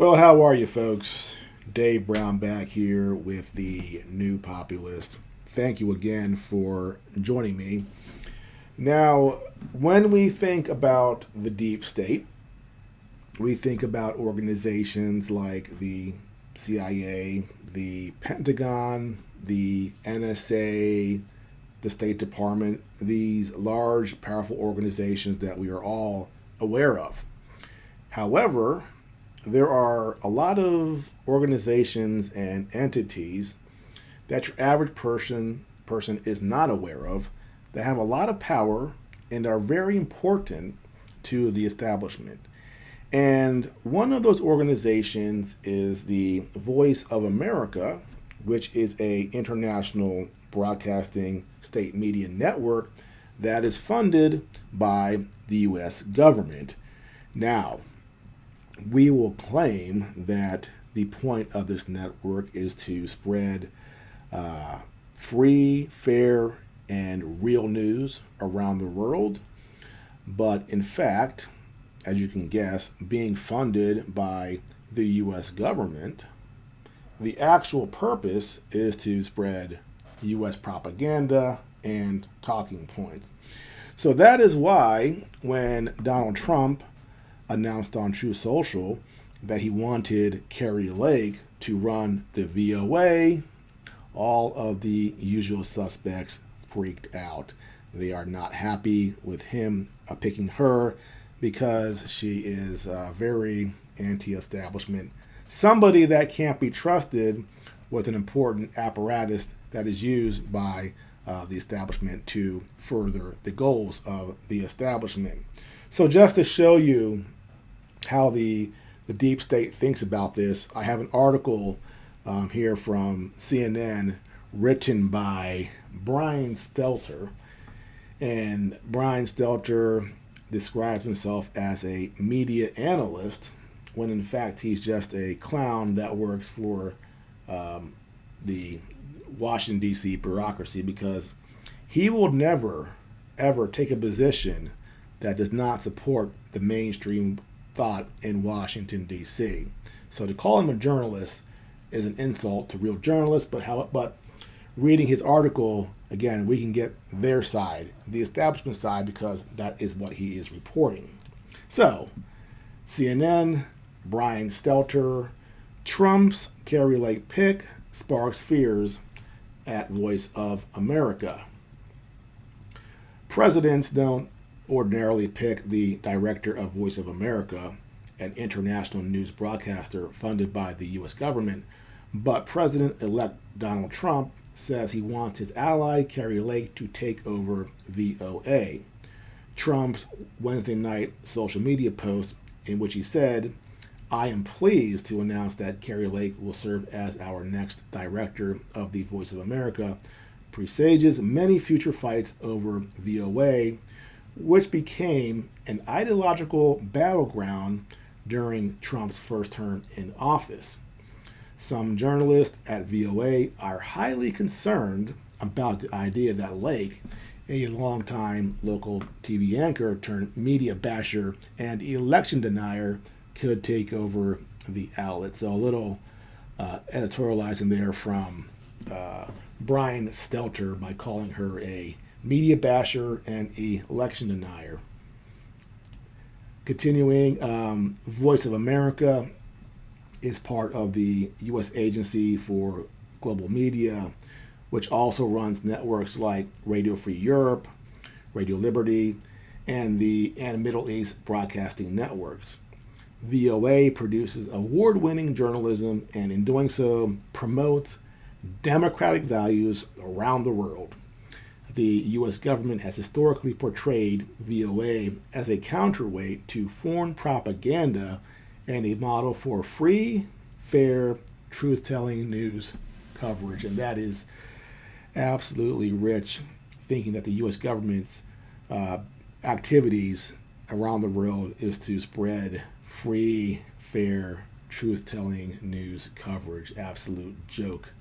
Well, how are you, folks? Dave Brown back here with the New Populist. Thank you again for joining me. Now, when we think about the deep state, we think about organizations like the CIA, the Pentagon, the NSA, the State Department, these large, powerful organizations that we are all aware of. However, there are a lot of organizations and entities that your average person is not aware of that have a lot of power and are very important to the establishment. And one of those organizations is the Voice of America, which is a international broadcasting state media network that is funded by the US government. Now, we will claim that the point of this network is to spread free, fair, and real news around the world. But in fact, as you can guess, being funded by the US government, the actual purpose is to spread US propaganda and talking points. So that is why when Donald Trump announced on True Social that he wanted Kari Lake to run the VOA, all of the usual suspects freaked out. They are not happy with him picking her because she is very anti-establishment. Somebody that can't be trusted with an important apparatus that is used by the establishment to further the goals of the establishment. So just to show you how the deep state thinks about this, I have an article here from CNN written by Brian Stelter. And Brian Stelter describes himself as a media analyst when in fact he's just a clown that works for the Washington, D.C. bureaucracy, because he will never, ever take a position that does not support the mainstream thought in Washington, D.C. So to call him a journalist is an insult to real journalists, but reading his article, again, we can get their side, the establishment side, because that is what he is reporting. So, CNN, Brian Stelter, Trump's Kari Lake pick sparks fears at Voice of America. Presidents don't ordinarily pick the director of Voice of America, an international news broadcaster funded by the U.S. government, but President-elect Donald Trump says he wants his ally, Kari Lake, to take over VOA. Trump's Wednesday night social media post, in which he said, "I am pleased to announce that Kari Lake will serve as our next director of the Voice of America, presages many future fights over VOA, which became an ideological battleground during Trump's first term in office. Some journalists at VOA are highly concerned about the idea that Lake, a longtime local TV anchor turned media basher and election denier, could take over the outlet." So a little editorializing there from Brian Stelter by calling her a media basher and election denier. Continuing, Voice of America is part of the U.S. Agency for Global Media, which also runs networks like Radio Free Europe, Radio Liberty, and the Middle East Broadcasting Networks. VOA produces award-winning journalism and in doing so promotes democratic values around the world. The U.S. government has historically portrayed VOA as a counterweight to foreign propaganda and a model for free, fair, truth-telling news coverage. And that is absolutely rich, thinking that the U.S. government's activities around the world is to spread free, fair, truth-telling news coverage. Absolute joke.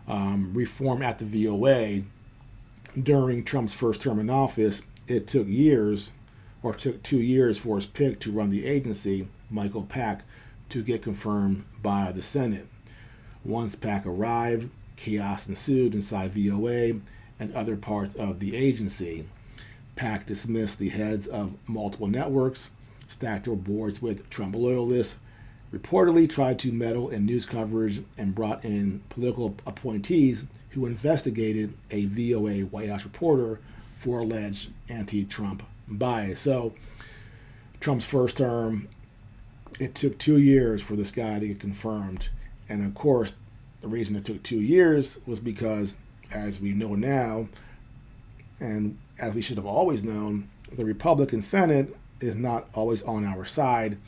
Reform at the VOA. During Trump's first term in office, it took 2 years for his pick to run the agency, Michael Pack, to get confirmed by the Senate. Once PAC arrived, chaos ensued inside VOA and other parts of the agency. PAC dismissed the heads of multiple networks, stacked their boards with Trump loyalists, reportedly tried to meddle in news coverage, and brought in political appointees who investigated a VOA White House reporter for alleged anti-Trump bias. So, Trump's first term, it took 2 years for this guy to get confirmed. And of course, the reason it took 2 years was because, as we know now, and as we should have always known, the Republican Senate is not always on our side,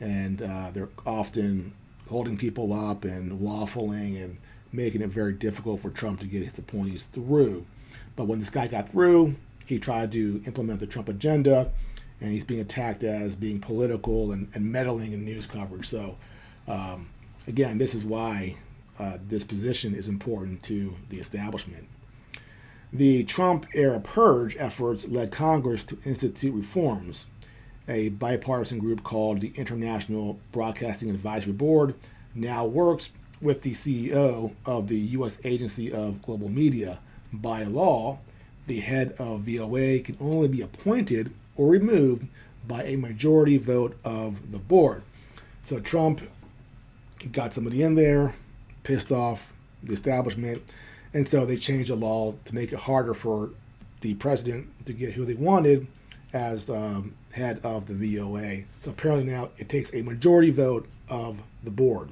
and they're often holding people up and waffling and making it very difficult for Trump to get his appointees through. But when this guy got through, he tried to implement the Trump agenda, and he's being attacked as being political and meddling in news coverage. So, again, this is why this position is important to the establishment. The Trump-era purge efforts led Congress to institute reforms. A bipartisan group called the International Broadcasting Advisory Board now works with the CEO of the U.S. Agency of Global Media. By law, the head of VOA can only be appointed or removed by a majority vote of the board. So Trump got somebody in there, pissed off the establishment, and so they changed the law to make it harder for the president to get who they wanted as head of the VOA. So apparently now it takes a majority vote of the board.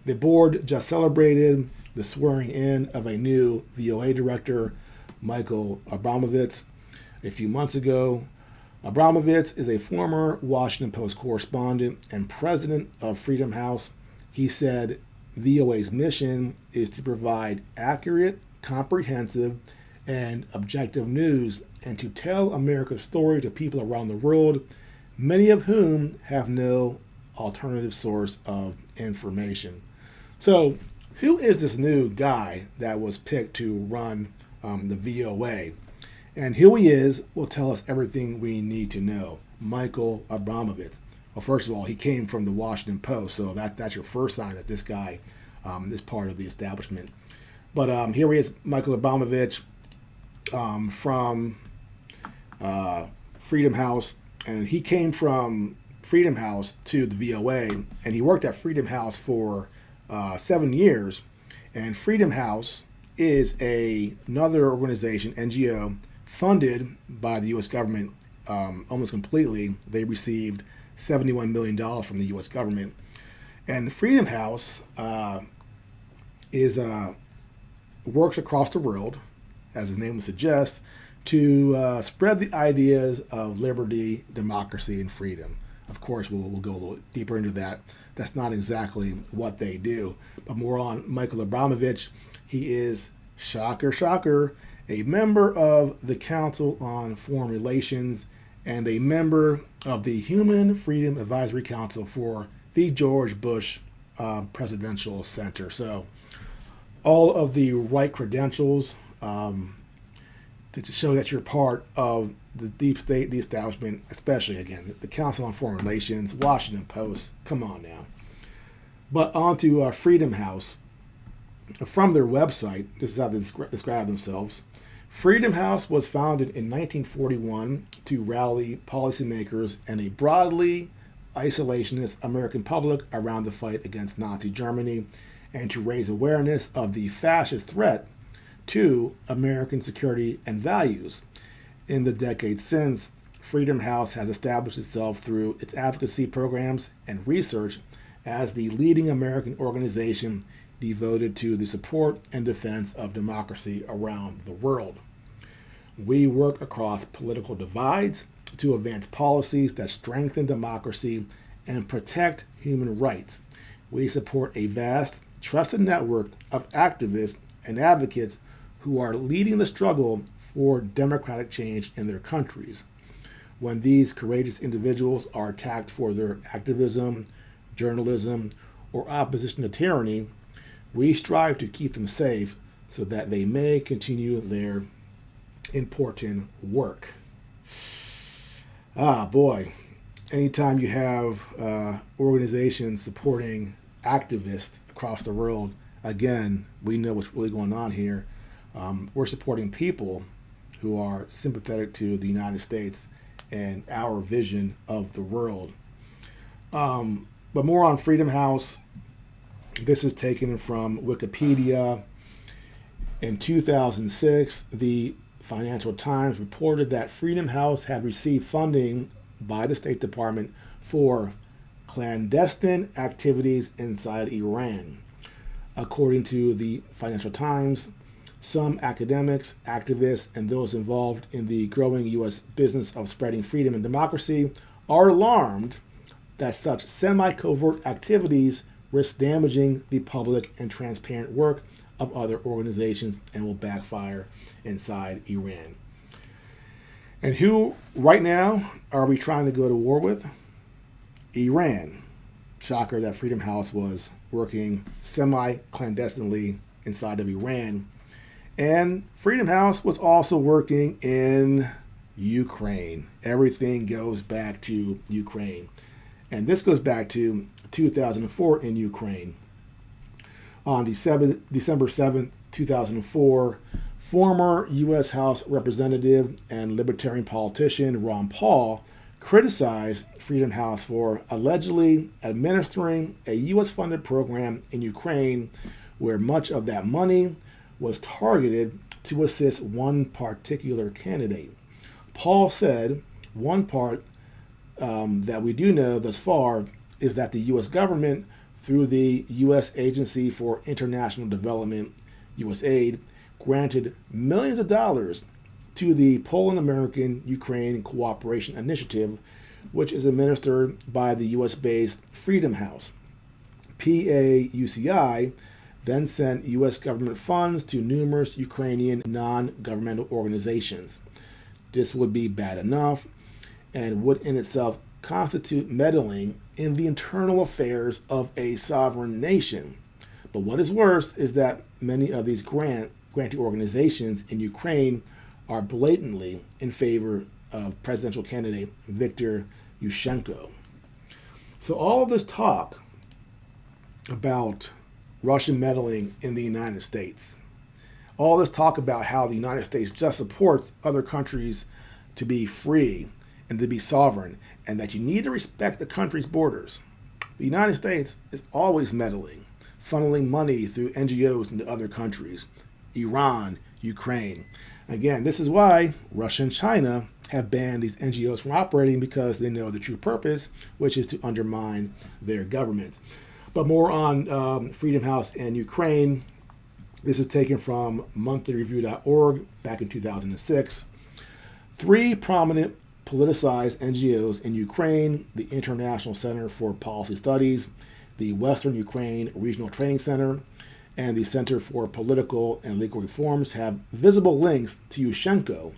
The board just celebrated the swearing in of a new VOA director, Michael Abramovitz, a few months ago. Abramovitz is a former Washington Post correspondent and president of Freedom House. He said VOA's mission is to provide accurate, comprehensive, and objective news and to tell America's story to people around the world, many of whom have no alternative source of information. So, who is this new guy that was picked to run the VOA? And who he is will tell us everything we need to know. Michael Abramovitz. Well, first of all, he came from the Washington Post, so that's your first sign that this guy is part of the establishment. But here he is, Michael Abramovitz, from Freedom House, and he came from Freedom House to the VOA, and he worked at Freedom House for 7 years. And Freedom House is another organization, NGO, funded by the U.S. government almost completely. They received $71 million from the U.S. government. And the Freedom House works across the world, as his name would suggest, to spread the ideas of liberty, democracy, and freedom. Of course, we'll go a little deeper into that. That's not exactly what they do. But more on Michael Abramovitz. He is, shocker, shocker, a member of the Council on Foreign Relations and a member of the Human Freedom Advisory Council for the George Bush Presidential Center. So all of the right credentials to show that you're part of the deep state, the establishment, especially, again, the Council on Foreign Relations, Washington Post. Come on now. But on to Freedom House. From their website, this is how they describe themselves. Freedom House was founded in 1941 to rally policymakers and a broadly isolationist American public around the fight against Nazi Germany and to raise awareness of the fascist threat to American security and values. In the decades since, Freedom House has established itself through its advocacy programs and research as the leading American organization devoted to the support and defense of democracy around the world. We work across political divides to advance policies that strengthen democracy and protect human rights. We support a vast, trusted network of activists and advocates who are leading the struggle for democratic change in their countries. When these courageous individuals are attacked for their activism, journalism, or opposition to tyranny, we strive to keep them safe so that they may continue their important work. Ah, boy. anytime you have organizations supporting activists across the world, again, we know what's really going on here. We're supporting people who are sympathetic to the United States and our vision of the world. But more on Freedom House. This is taken from Wikipedia. In 2006, the Financial Times reported that Freedom House had received funding by the State Department for clandestine activities inside Iran. According to the Financial Times, some academics, activists, and those involved in the growing U.S. business of spreading freedom and democracy are alarmed that such semi-covert activities risk damaging the public and transparent work of other organizations and will backfire inside Iran. And who right now are we trying to go to war with? Iran. Shocker that Freedom House was working semi-clandestinely inside of Iran. And Freedom House was also working in Ukraine. Everything goes back to Ukraine. And this goes back to 2004 in Ukraine. On December 7th, 2004, former U.S. House Representative and Libertarian politician Ron Paul criticized Freedom House for allegedly administering a U.S.-funded program in Ukraine where much of that money was targeted to assist one particular candidate. Paul said one part that we do know thus far is that the U.S. government, through the U.S. Agency for International Development, USAID, granted millions of dollars to the Poland-American-Ukraine Cooperation Initiative, which is administered by the U.S.-based Freedom House. PAUCI then sent U.S. government funds to numerous Ukrainian non-governmental organizations. This would be bad enough and would in itself constitute meddling in the internal affairs of a sovereign nation. But what is worse is that many of these grantee organizations in Ukraine are blatantly in favor of presidential candidate Viktor Yushchenko. So all of this talk about Russian meddling in the United States, all this talk about how the United States just supports other countries to be free and to be sovereign, and that you need to respect the country's borders. The United States is always meddling, funneling money through NGOs into other countries, Iran, Ukraine. Again, this is why Russia and China have banned these NGOs from operating, because they know the true purpose, which is to undermine their governments. But more on Freedom House and Ukraine. This is taken from monthlyreview.org back in 2006. 3 prominent politicized NGOs in Ukraine, the International Center for Policy Studies, the Western Ukraine Regional Training Center, and the Center for Political and Legal Reforms have visible links to Yushchenko.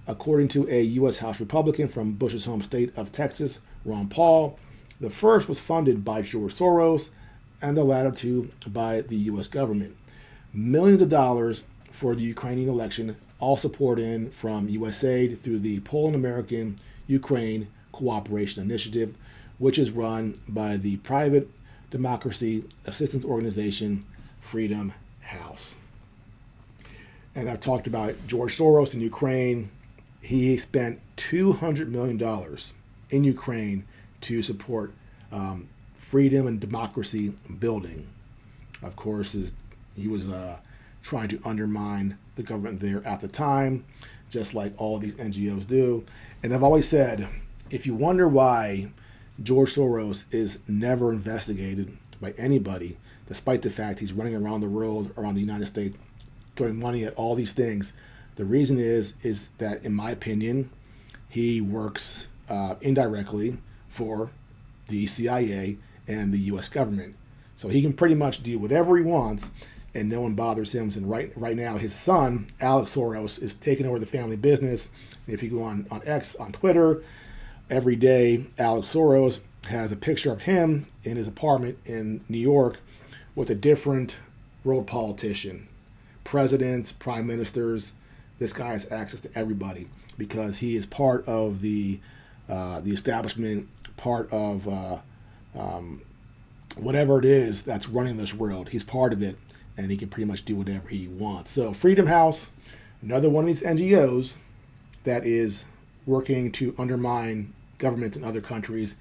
According to a U.S. House Republican from Bush's home state of Texas, Ron Paul, the first was funded by George Soros, and the latter two by the U.S. government. Millions of dollars for the Ukrainian election, all supported from USAID through the Poland-American-Ukraine Cooperation Initiative, which is run by the private democracy assistance organization Freedom House. And I've talked about George Soros in Ukraine. He spent $200 million in Ukraine to support freedom and democracy building. Of course, he was trying to undermine the government there at the time, just like all these NGOs do. And I've always said, if you wonder why George Soros is never investigated by anybody, despite the fact he's running around the world, around the United States, throwing money at all these things, the reason is that, in my opinion, he works indirectly for the CIA and the U.S. government. So he can pretty much do whatever he wants, and no one bothers him. And right now, his son, Alex Soros, is taking over the family business. And if you go on X, on Twitter, every day, Alex Soros has a picture of him in his apartment in New York with a different world politician. Presidents, prime ministers. This guy has access to everybody because he is part of the establishment part of whatever it is that's running this world. He's part of it, and he can pretty much do whatever he wants. So Freedom House, another one of these NGOs that is working to undermine governments in other countries,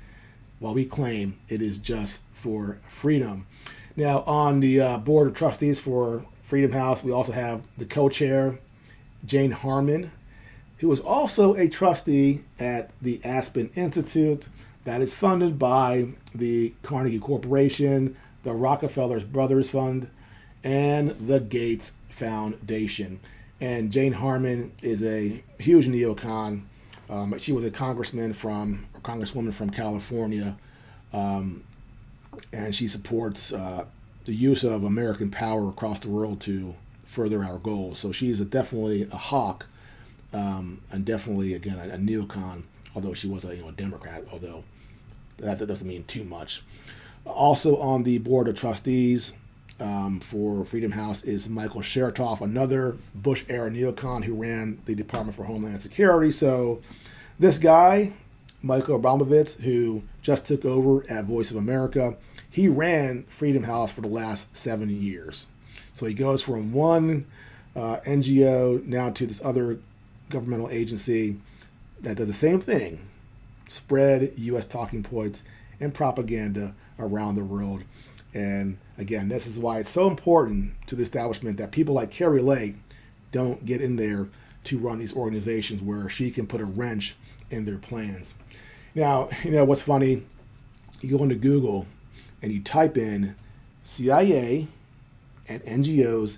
while we claim it is just for freedom. Now, on the board of trustees for Freedom House, we also have the co-chair, Jane Harman, who is also a trustee at the Aspen Institute that is funded by the Carnegie Corporation, the Rockefeller Brothers Fund, and the Gates Foundation. And Jane Harman is a huge neocon. She was a congresswoman from California, and she supports the use of American power across the world to further our goals. So she's definitely a hawk, and definitely, again, a neocon, although she was a Democrat, although that doesn't mean too much. Also on the board of trustees for Freedom House is Michael Chertoff, another Bush-era neocon who ran the Department for Homeland Security. So this guy, Michael Abramovich, who just took over at Voice of America, he ran Freedom House for the last 7 years. So he goes from one NGO now to this other governmental agency that does the same thing, spread U.S. talking points and propaganda around the world. And again, this is why it's so important to the establishment that people like Kari Lake don't get in there to run these organizations where she can put a wrench in their plans. Now, what's funny, you go into Google and you type in CIA and NGOs,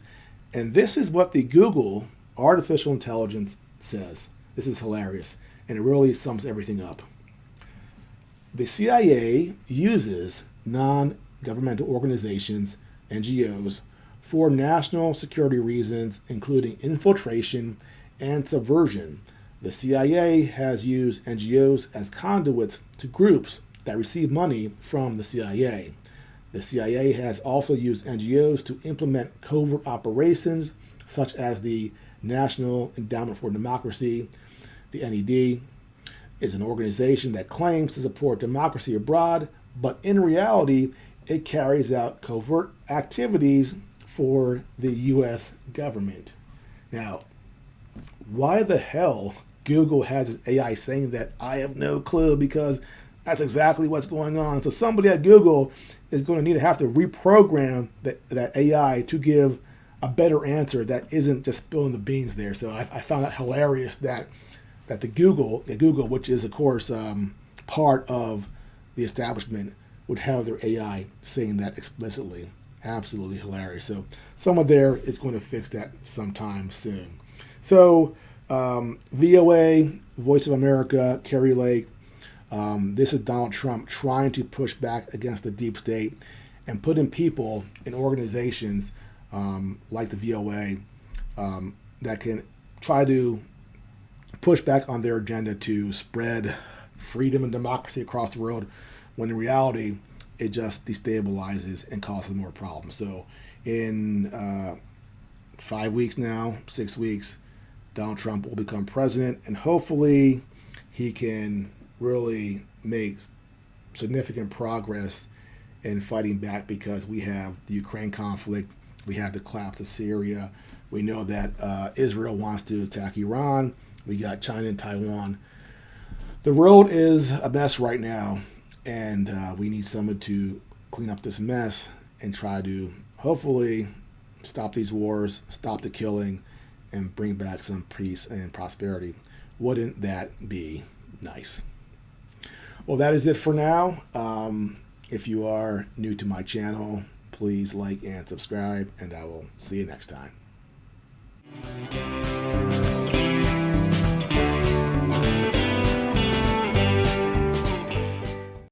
and this is what the Google artificial intelligence says. This is hilarious, and it really sums everything up. The CIA uses non-governmental organizations, NGOs, for national security reasons, including infiltration and subversion. The CIA has used NGOs as conduits to groups that receive money from the CIA. The CIA has also used NGOs to implement covert operations, such as the National Endowment for Democracy. The NED is an organization that claims to support democracy abroad, but in reality, it carries out covert activities for the U.S. government. Now, why the hell Google has its AI saying that? I have no clue, because that's exactly what's going on. So somebody at Google is going to have to reprogram that AI to give a better answer that isn't just spilling the beans there. So I found that hilarious that the Google, which is of course part of the establishment, would have their AI saying that explicitly. Absolutely hilarious. So someone there is going to fix that sometime soon. So VOA, Voice of America, Kari Lake. This is Donald Trump trying to push back against the deep state and putting people in organizations like the VOA that can try to push back on their agenda to spread freedom and democracy across the world, when in reality it just destabilizes and causes more problems. So in 5 weeks now, 6 weeks, Donald Trump will become president, and hopefully he can really make significant progress in fighting back, because we have the Ukraine conflict, we have the collapse of Syria, we know that Israel wants to attack Iran, we got China and Taiwan. The world is a mess right now, and we need someone to clean up this mess and try to hopefully stop these wars, stop the killing, and bring back some peace and prosperity. Wouldn't that be nice? Well, that is it for now. If you are new to my channel, please like and subscribe, and I will see you next time.